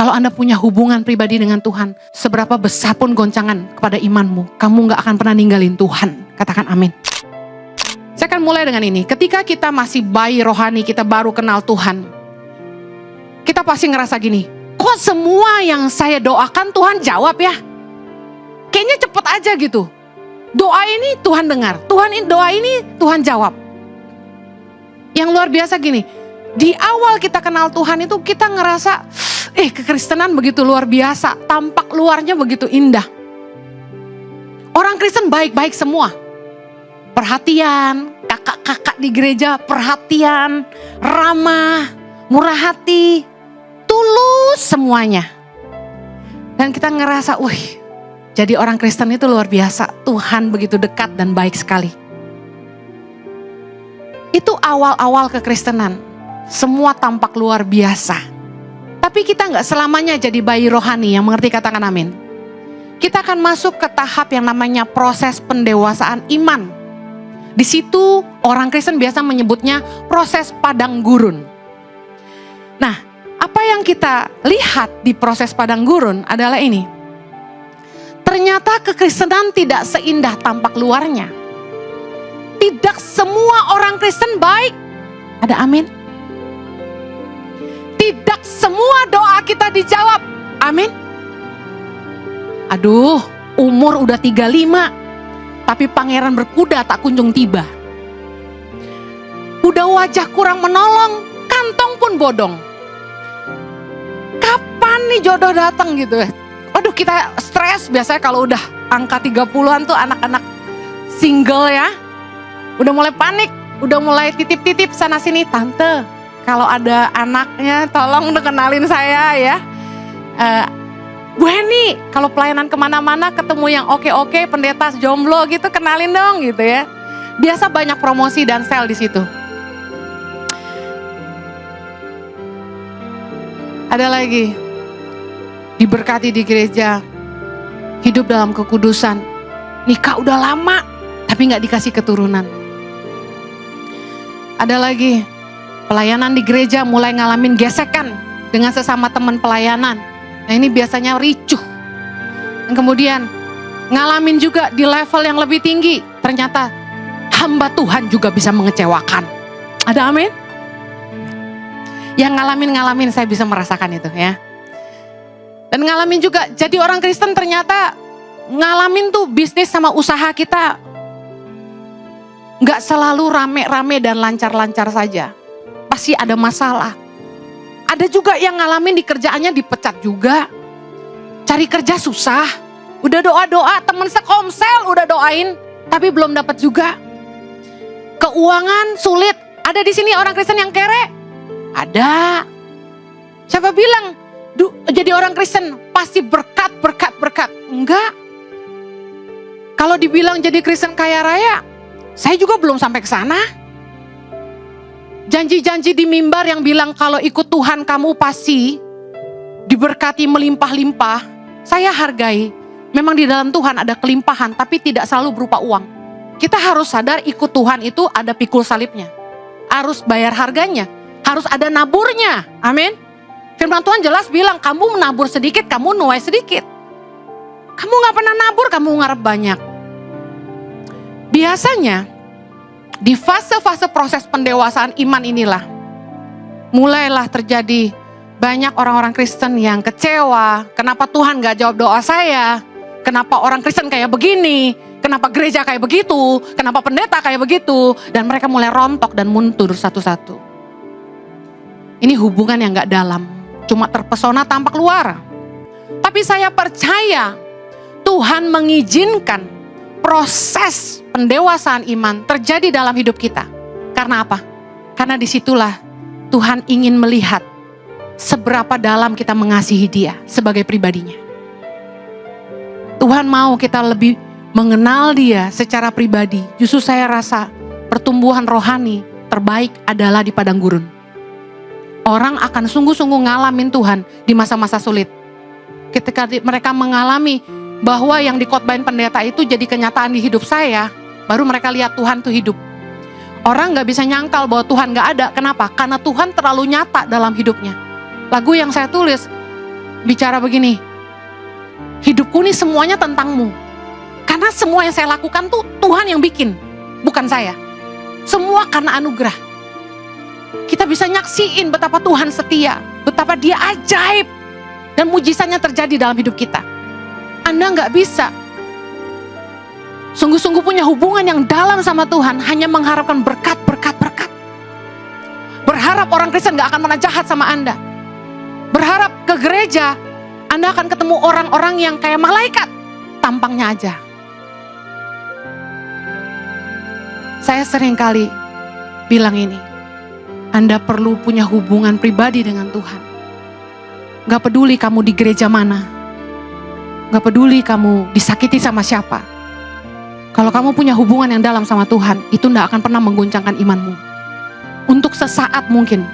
Kalau Anda punya hubungan pribadi dengan Tuhan, seberapa besar pun goncangan kepada imanmu, kamu gak akan pernah ninggalin Tuhan. Katakan amin. Saya akan mulai dengan ini. Ketika kita masih bayi rohani, kita baru kenal Tuhan, kita pasti ngerasa gini, kok semua yang saya doakan Tuhan jawab ya? Kayaknya cepet aja gitu. Doa ini Tuhan dengar, doa ini Tuhan jawab. Yang luar biasa gini, di awal kita kenal Tuhan itu kita ngerasa, kekristenan begitu luar biasa, tampak luarnya begitu indah. Orang Kristen baik-baik semua. Perhatian, kakak-kakak di gereja perhatian, ramah, murah hati, tulus semuanya. Dan kita ngerasa, jadi orang Kristen itu luar biasa. Tuhan begitu dekat dan baik sekali. Itu awal-awal kekristenan. Semua tampak luar biasa. Tapi kita gak selamanya jadi bayi rohani, yang mengerti katakan amin. Kita akan masuk ke tahap yang namanya proses pendewasaan iman. Di situ orang Kristen biasa menyebutnya proses padang gurun. Nah, apa yang kita lihat di proses padang gurun adalah ini. Ternyata kekristenan tidak seindah tampak luarnya. Tidak semua orang Kristen baik. Ada amin? Tidak semua doa kita dijawab. Amin. Aduh, umur udah 35, tapi pangeran berkuda tak kunjung tiba. Udah wajah kurang menolong, kantong pun bodong. Kapan nih jodoh datang gitu ya? Aduh, kita stres biasanya kalau udah angka 30-an tuh anak-anak single ya. Udah mulai panik, udah mulai titip-titip sana sini, tante. Kalau ada anaknya tolong kenalin saya ya. Bu Heni, kalau pelayanan kemana-mana ketemu yang oke-oke, pendeta jomblo gitu, kenalin dong gitu ya. Biasa banyak promosi dan sale di situ. Ada lagi, diberkati di gereja, hidup dalam kekudusan, nikah udah lama tapi gak dikasih keturunan. Ada lagi, pelayanan di gereja mulai ngalamin gesekan dengan sesama teman pelayanan. Nah ini biasanya ricuh. Dan kemudian ngalamin juga di level yang lebih tinggi. Ternyata hamba Tuhan juga bisa mengecewakan. Ada amin? Yang ngalamin saya bisa merasakan itu ya. Dan ngalamin juga jadi orang Kristen ternyata ngalamin tuh bisnis sama usaha kita gak selalu rame-rame dan lancar-lancar saja. Pasti ada masalah. Ada juga yang ngalamin di kerjaannya dipecat juga. Cari kerja susah. Udah doa-doa, temen sekomsel udah doain, tapi belum dapat juga. Keuangan sulit. Ada di sini orang Kristen yang kere? Ada. Siapa bilang jadi orang Kristen pasti berkat. Enggak. Kalau dibilang jadi Kristen kaya raya, saya juga belum sampai ke sana. Janji-janji di mimbar yang bilang kalau ikut Tuhan kamu pasti diberkati melimpah-limpah, saya hargai. Memang di dalam Tuhan ada kelimpahan, tapi tidak selalu berupa uang. Kita harus sadar ikut Tuhan itu ada pikul salibnya. Harus bayar harganya, harus ada naburnya. Amin. Firman Tuhan jelas bilang, kamu menabur sedikit, kamu nuai sedikit. Kamu gak pernah nabur, kamu ngarep banyak. Biasanya, di fase-fase proses pendewasaan iman inilah, mulailah terjadi banyak orang-orang Kristen yang kecewa. Kenapa Tuhan gak jawab doa saya? Kenapa orang Kristen kayak begini? Kenapa gereja kayak begitu? Kenapa pendeta kayak begitu? Dan mereka mulai rontok dan mundur satu-satu. Ini hubungan yang gak dalam. Cuma terpesona tampak luar. Tapi saya percaya Tuhan mengizinkan proses pendewasaan iman terjadi dalam hidup kita. Karena apa? Karena disitulah Tuhan ingin melihat seberapa dalam kita mengasihi Dia sebagai pribadinya. Tuhan mau kita lebih mengenal Dia secara pribadi. Justru saya rasa pertumbuhan rohani terbaik adalah di padang gurun. Orang akan sungguh-sungguh ngalamin Tuhan di masa-masa sulit. Ketika mereka mengalami bahwa yang dikotbahin pendeta itu jadi kenyataan di hidup saya, baru mereka lihat Tuhan tuh hidup. Orang gak bisa nyangkal bahwa Tuhan gak ada. Kenapa? Karena Tuhan terlalu nyata dalam hidupnya. Lagu yang saya tulis, bicara begini, hidupku ini semuanya tentangmu. Karena semua yang saya lakukan tuh Tuhan yang bikin, bukan saya. Semua karena anugerah. Kita bisa nyaksiin betapa Tuhan setia, betapa Dia ajaib, dan mujizatnya terjadi dalam hidup kita. Anda nggak bisa sungguh-sungguh punya hubungan yang dalam sama Tuhan hanya mengharapkan berkat. Berharap orang Kristen gak akan pernah jahat sama Anda. Berharap ke gereja, Anda akan ketemu orang-orang yang kayak malaikat, tampangnya aja. Saya sering kali bilang ini, Anda perlu punya hubungan pribadi dengan Tuhan. Gak peduli kamu di gereja mana, gak peduli kamu disakiti sama siapa. Kalau kamu punya hubungan yang dalam sama Tuhan, itu gak akan pernah mengguncangkan imanmu. Untuk sesaat mungkin,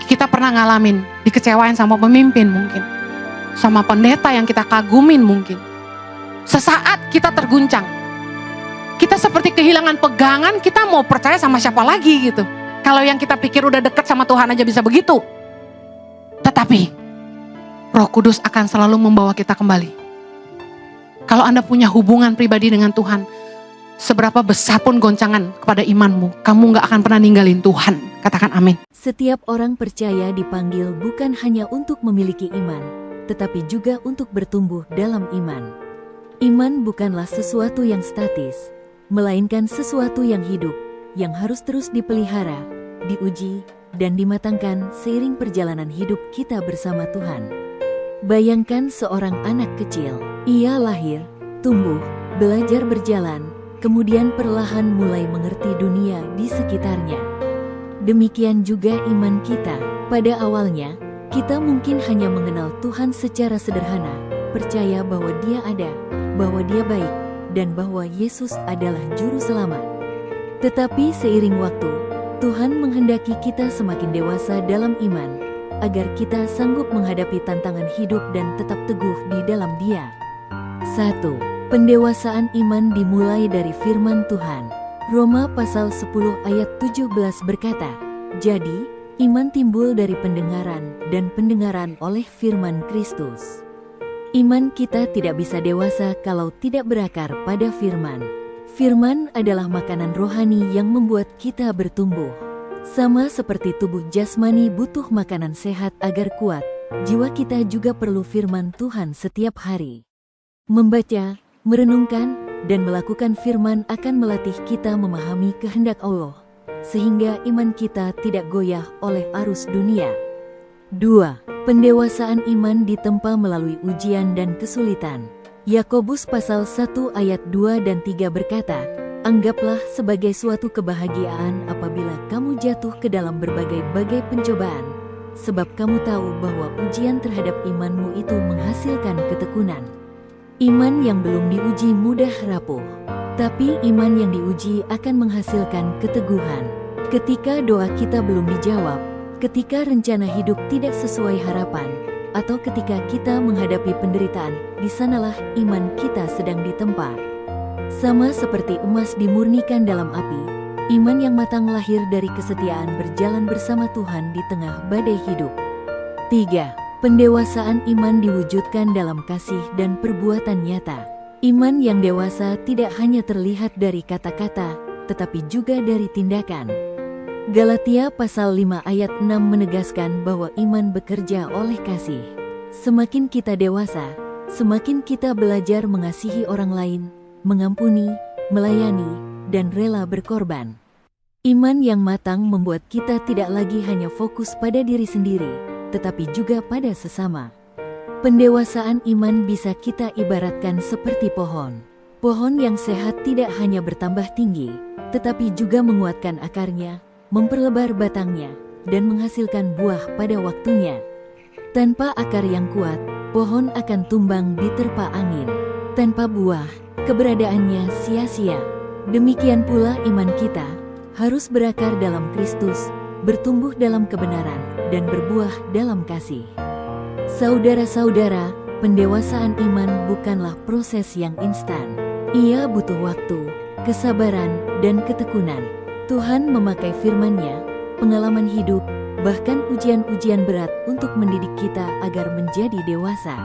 kita pernah ngalamin dikecewain sama pemimpin mungkin, sama pendeta yang kita kagumin mungkin. Sesaat kita terguncang. Kita seperti kehilangan pegangan, kita mau percaya sama siapa lagi gitu. Kalau yang kita pikir udah deket sama Tuhan aja bisa begitu. Tetapi Roh Kudus akan selalu membawa kita kembali. Kalau Anda punya hubungan pribadi dengan Tuhan, seberapa besar pun goncangan kepada imanmu, kamu gak akan pernah ninggalin Tuhan. Katakan amin. Setiap orang percaya dipanggil bukan hanya untuk memiliki iman, tetapi juga untuk bertumbuh dalam iman. Iman bukanlah sesuatu yang statis, melainkan sesuatu yang hidup, yang harus terus dipelihara, diuji, dan dimatangkan seiring perjalanan hidup kita bersama Tuhan. Bayangkan seorang anak kecil, ia lahir, tumbuh, belajar berjalan, kemudian perlahan mulai mengerti dunia di sekitarnya. Demikian juga iman kita. Pada awalnya, kita mungkin hanya mengenal Tuhan secara sederhana, percaya bahwa Dia ada, bahwa Dia baik, dan bahwa Yesus adalah juru selamat. Tetapi seiring waktu, Tuhan menghendaki kita semakin dewasa dalam iman, agar kita sanggup menghadapi tantangan hidup dan tetap teguh di dalam Dia. 1. Pendewasaan iman dimulai dari firman Tuhan. Roma pasal 10 ayat 17 berkata, "Jadi, iman timbul dari pendengaran, dan pendengaran oleh firman Kristus." Iman kita tidak bisa dewasa kalau tidak berakar pada firman. Firman adalah makanan rohani yang membuat kita bertumbuh. Sama seperti tubuh jasmani butuh makanan sehat agar kuat, jiwa kita juga perlu firman Tuhan setiap hari. Membaca, merenungkan, dan melakukan firman akan melatih kita memahami kehendak Allah, sehingga iman kita tidak goyah oleh arus dunia. 2. Pendewasaan iman ditempa melalui ujian dan kesulitan. Yakobus pasal 1 ayat 2 dan 3 berkata, "Anggaplah sebagai suatu kebahagiaan apabila kamu jatuh ke dalam berbagai-bagai pencobaan, sebab kamu tahu bahwa ujian terhadap imanmu itu menghasilkan ketekunan." Iman yang belum diuji mudah rapuh, tapi iman yang diuji akan menghasilkan keteguhan. Ketika doa kita belum dijawab, ketika rencana hidup tidak sesuai harapan, atau ketika kita menghadapi penderitaan, di sanalah iman kita sedang ditempa. Sama seperti emas dimurnikan dalam api, iman yang matang lahir dari kesetiaan berjalan bersama Tuhan di tengah badai hidup. 3. Pendewasaan iman diwujudkan dalam kasih dan perbuatan nyata. Iman yang dewasa tidak hanya terlihat dari kata-kata, tetapi juga dari tindakan. Galatia pasal 5 ayat 6 menegaskan bahwa iman bekerja oleh kasih. Semakin kita dewasa, semakin kita belajar mengasihi orang lain, mengampuni, melayani, dan rela berkorban. Iman yang matang membuat kita tidak lagi hanya fokus pada diri sendiri, tetapi juga pada sesama. Pendewasaan iman bisa kita ibaratkan seperti pohon. Pohon yang sehat tidak hanya bertambah tinggi, tetapi juga menguatkan akarnya, memperlebar batangnya, dan menghasilkan buah pada waktunya. Tanpa akar yang kuat, pohon akan tumbang diterpa angin. Tanpa buah, keberadaannya sia-sia. Demikian pula iman kita harus berakar dalam Kristus, bertumbuh dalam kebenaran, dan berbuah dalam kasih. Saudara-saudara, pendewasaan iman bukanlah proses yang instan. Ia butuh waktu, kesabaran, dan ketekunan. Tuhan memakai firman-Nya, pengalaman hidup, bahkan ujian-ujian berat untuk mendidik kita agar menjadi dewasa.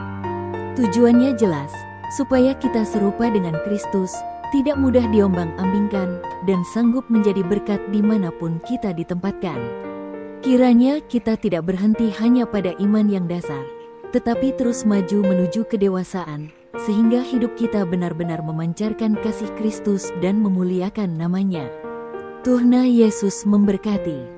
Tujuannya jelas, supaya kita serupa dengan Kristus, tidak mudah diombang-ambingkan, dan sanggup menjadi berkat dimanapun kita ditempatkan. Kiranya kita tidak berhenti hanya pada iman yang dasar, tetapi terus maju menuju kedewasaan, sehingga hidup kita benar-benar memancarkan kasih Kristus dan memuliakan namanya. Tuhan Yesus memberkati.